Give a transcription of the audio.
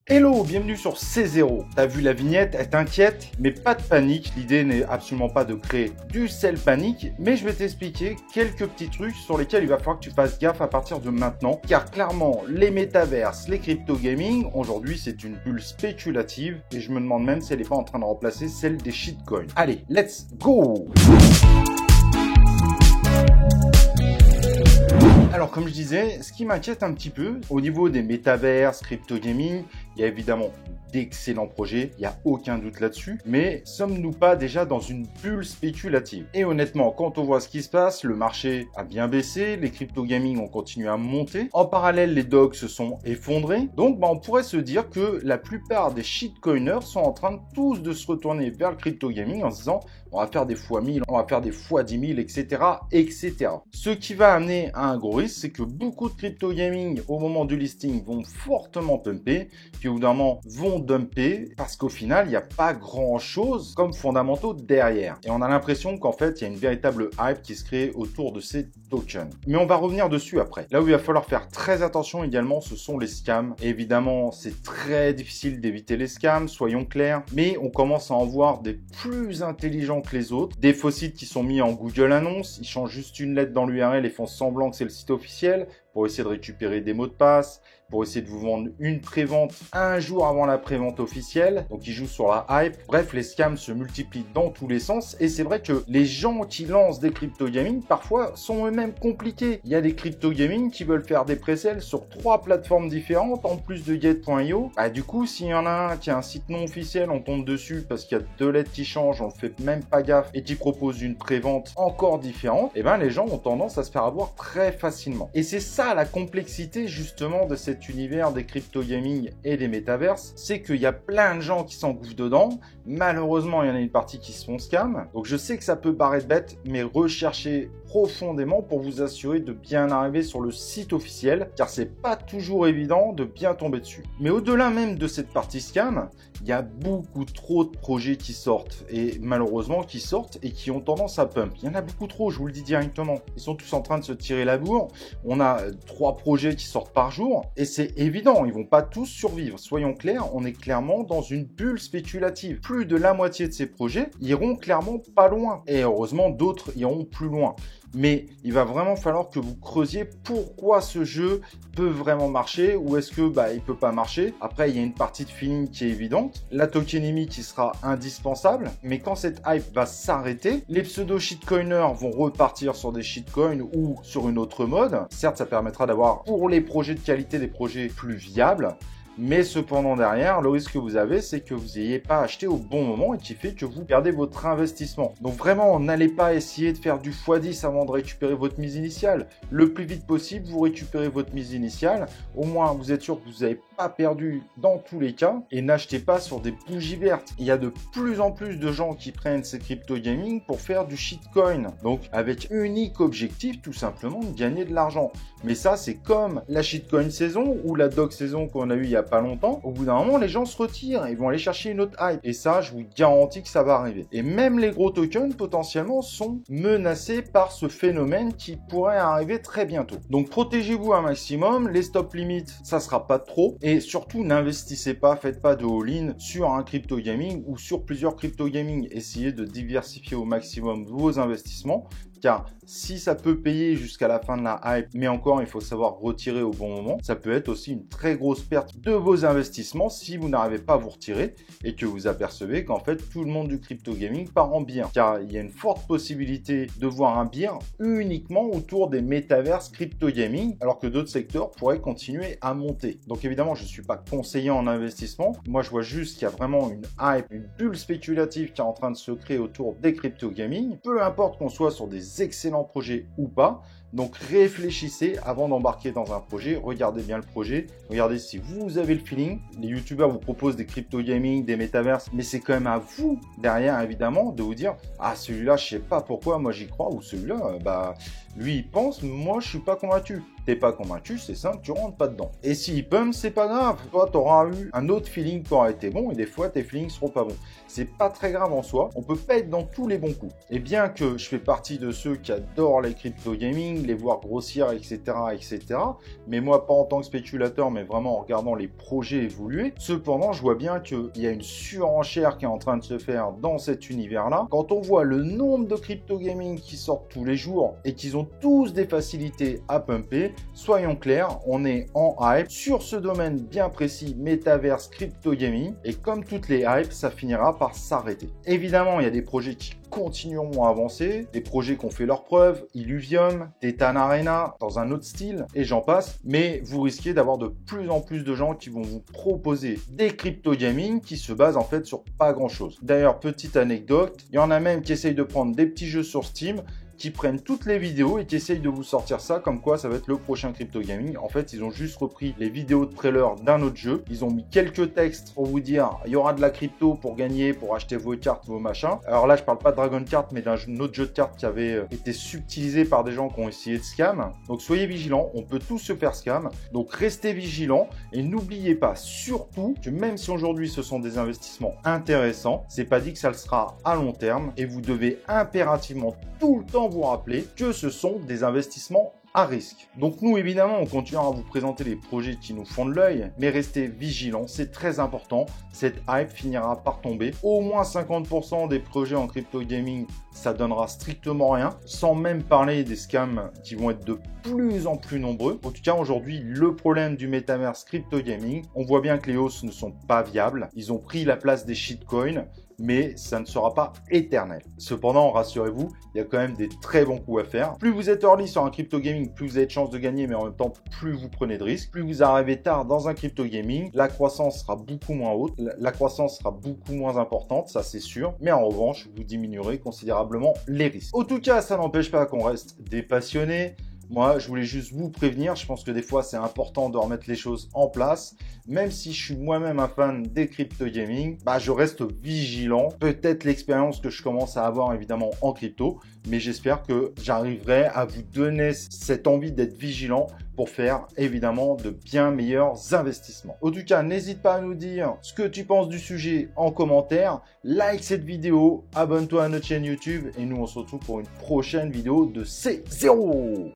Hello, bienvenue sur C0. T'as vu la vignette, elle t'inquiète? Mais pas de panique, l'idée n'est absolument pas de créer du sell panique, mais je vais t'expliquer quelques petits trucs sur lesquels il va falloir que tu fasses gaffe à partir de maintenant, car clairement, les métaverses, les crypto gaming, aujourd'hui c'est une bulle spéculative, et je me demande même si elle n'est pas en train de remplacer celle des shitcoins. Allez, let's go! Alors comme je disais, ce qui m'inquiète un petit peu, au niveau des métaverses, crypto gaming, il y a évidemment d'excellents projets, il n'y a aucun doute là-dessus, mais sommes-nous pas déjà dans une bulle spéculative? Et honnêtement, quand on voit ce qui se passe, le marché a bien baissé, les crypto gaming ont continué à monter, en parallèle les dogs se sont effondrés, donc on pourrait se dire que la plupart des shitcoiners sont en train tous de se retourner vers le crypto gaming en se disant on va faire des fois 1000, on va faire des fois 10 000, etc., etc. Ce qui va amener à un gros risque, c'est que beaucoup de crypto gaming au moment du listing vont fortement pumper, puis au bout d'un moment vont dumper, parce qu'au final, il n'y a pas grand chose comme fondamentaux derrière. Et on a l'impression qu'en fait, il y a une véritable hype qui se crée autour de ces tokens. Mais on va revenir dessus après. Là où il va falloir faire très attention également, ce sont les scams. Et évidemment, c'est très difficile d'éviter les scams, soyons clairs, mais on commence à en voir des plus intelligents que les autres. Des faux sites qui sont mis en Google Annonces, ils changent juste une lettre dans l'URL et font semblant que c'est le site officiel pour essayer de récupérer des mots de passe, pour essayer de vous vendre une prévente un jour avant la prévente officielle. Donc ils jouent sur la hype. Bref, les scams se multiplient dans tous les sens. Et c'est vrai que les gens qui lancent des crypto gaming, parfois, sont eux-mêmes compliqués. Il y a des crypto gaming qui veulent faire des pré-sales sur 3 plateformes différentes, en plus de Get.io. Bah, du coup, s'il y en a un qui a un site non officiel, on tombe dessus parce qu'il y a 2 lettres qui changent, on ne fait même pas gaffe, et qui propose une prévente encore différente, et ben les gens ont tendance à se faire avoir très facilement. Et c'est ça la complexité justement de cet univers des crypto gaming et des métaverses, c'est qu'il y a plein de gens qui s'engouffrent dedans. Malheureusement, il y en a une partie qui se font scam. Donc je sais que ça peut paraître bête, mais recherchez profondément pour vous assurer de bien arriver sur le site officiel, car c'est pas toujours évident de bien tomber dessus. Mais au-delà même de cette partie scam, il y a beaucoup trop de projets qui sortent, et malheureusement qui sortent et qui ont tendance à pump. Il y en a beaucoup trop, je vous le dis directement. Ils sont tous en train de se tirer la bourre. On a 3 projets qui sortent par jour, et c'est évident, ils vont pas tous survivre. Soyons clairs, on est clairement dans une bulle spéculative. Plus de la moitié de ces projets iront clairement pas loin, et heureusement d'autres iront plus loin. Mais il va vraiment falloir que vous creusiez pourquoi ce jeu peut vraiment marcher, ou est-ce que il peut pas marcher. Après, il y a une partie de feeling qui est évidente, la tokenomics qui sera indispensable, mais quand cette hype va s'arrêter, les pseudo shitcoiners vont repartir sur des shitcoins ou sur une autre mode. Certes, ça permettra d'avoir pour les projets de qualité des projets plus viables, mais cependant derrière, le risque que vous avez, c'est que vous n'ayez pas acheté au bon moment et qui fait que vous perdez votre investissement. Donc vraiment, n'allez pas essayer de faire du x10 avant de récupérer votre mise initiale. Le plus vite possible, vous récupérez votre mise initiale. Au moins, vous êtes sûr que vous n'avez pas perdu dans tous les cas, et n'achetez pas sur des bougies vertes. Il y a de plus en plus de gens qui prennent ces crypto gaming pour faire du shitcoin. Donc avec unique objectif, tout simplement, de gagner de l'argent. Mais ça, c'est comme la shitcoin saison ou la dog saison qu'on a eu il y a pas longtemps. Au bout d'un moment, les gens se retirent et vont aller chercher une autre hype. Et ça, je vous garantis que ça va arriver. Et même les gros tokens, potentiellement, sont menacés par ce phénomène qui pourrait arriver très bientôt. Donc, protégez-vous un maximum. Les stop limits, ça sera pas trop. Et surtout, n'investissez pas, faites pas de all-in sur un crypto gaming ou sur plusieurs crypto gaming. Essayez de diversifier au maximum vos investissements. Car si ça peut payer jusqu'à la fin de la hype, mais encore, il faut savoir retirer au bon moment, ça peut être aussi une très grosse perte de vos investissements si vous n'arrivez pas à vous retirer et que vous apercevez qu'en fait, tout le monde du crypto gaming part en bière. Car il y a une forte possibilité de voir un bière uniquement autour des métaverses crypto gaming, alors que d'autres secteurs pourraient continuer à monter. Donc évidemment, je ne suis pas conseiller en investissement. Moi, je vois juste qu'il y a vraiment une hype, une bulle spéculative qui est en train de se créer autour des crypto gaming. Peu importe qu'on soit sur des excellents projets ou pas. Donc réfléchissez avant d'embarquer dans un projet, regardez bien le projet, regardez si vous avez le feeling. Les youtubeurs vous proposent des crypto gaming, des métaverses, mais c'est quand même à vous derrière évidemment de vous dire ah celui-là je sais pas pourquoi moi j'y crois, ou celui-là lui il pense, moi je suis pas convaincu. T'es pas convaincu, c'est simple, tu rentres pas dedans. Et s'il pump, c'est pas grave. Toi, t'auras eu un autre feeling qui aura été bon et des fois, tes feelings seront pas bons. C'est pas très grave en soi. On peut pas être dans tous les bons coups. Et bien que je fais partie de ceux qui adorent les crypto gaming, les voir grossir, etc., etc. Mais moi, pas en tant que spéculateur, mais vraiment en regardant les projets évoluer. Cependant, je vois bien qu'il y a une surenchère qui est en train de se faire dans cet univers-là. Quand on voit le nombre de crypto gaming qui sortent tous les jours et qu'ils ont tous des facilités à pumper, soyons clairs, on est en hype sur ce domaine bien précis, métaverse, crypto gaming, et comme toutes les hypes, ça finira par s'arrêter. Évidemment, il y a des projets qui continueront à avancer, des projets qui ont fait leurs preuves, Illuvium, Titan Arena, dans un autre style, et j'en passe, mais vous risquez d'avoir de plus en plus de gens qui vont vous proposer des crypto gaming qui se basent en fait sur pas grand chose. D'ailleurs, petite anecdote, il y en a même qui essayent de prendre des petits jeux sur Steam, qui prennent toutes les vidéos et qui essayent de vous sortir ça comme quoi ça va être le prochain crypto gaming. En fait, ils ont juste repris les vidéos de trailer d'un autre jeu. Ils ont mis quelques textes pour vous dire il y aura de la crypto pour gagner, pour acheter vos cartes, vos machins. Alors là, je parle pas de Dragon Kart, mais d'un autre jeu de cartes qui avait été subtilisé par des gens qui ont essayé de scam. Donc soyez vigilants, on peut tous se faire scam. Donc restez vigilants et n'oubliez pas surtout que même si aujourd'hui ce sont des investissements intéressants, c'est pas dit que ça le sera à long terme et vous devez impérativement tout le temps vous rappeler que ce sont des investissements à risque. Donc nous, évidemment, on continuera à vous présenter les projets qui nous font de l'œil, mais restez vigilants, c'est très important. Cette hype finira par tomber. Au moins 50% des projets en crypto gaming, ça donnera strictement rien, sans même parler des scams qui vont être de plus en plus nombreux. En tout cas, aujourd'hui, le problème du metaverse crypto gaming, on voit bien que les hausses ne sont pas viables. Ils ont pris la place des shitcoins, mais ça ne sera pas éternel. Cependant, rassurez-vous, il y a quand même des très bons coups à faire. Plus vous êtes early sur un crypto gaming, plus vous avez de chances de gagner, mais en même temps, plus vous prenez de risques. Plus vous arrivez tard dans un crypto gaming, la croissance sera beaucoup moins haute, la croissance sera beaucoup moins importante, ça c'est sûr. Mais en revanche, vous diminuerez considérablement les risques. En tout cas, ça n'empêche pas qu'on reste des passionnés. Moi, je voulais juste vous prévenir. Je pense que des fois, c'est important de remettre les choses en place. Même si je suis moi-même un fan des crypto gaming, je reste vigilant. Peut-être l'expérience que je commence à avoir évidemment en crypto, mais j'espère que j'arriverai à vous donner cette envie d'être vigilant pour faire évidemment de bien meilleurs investissements. En tout cas, n'hésite pas à nous dire ce que tu penses du sujet en commentaire. Like cette vidéo, abonne-toi à notre chaîne YouTube et nous on se retrouve pour une prochaine vidéo de C0.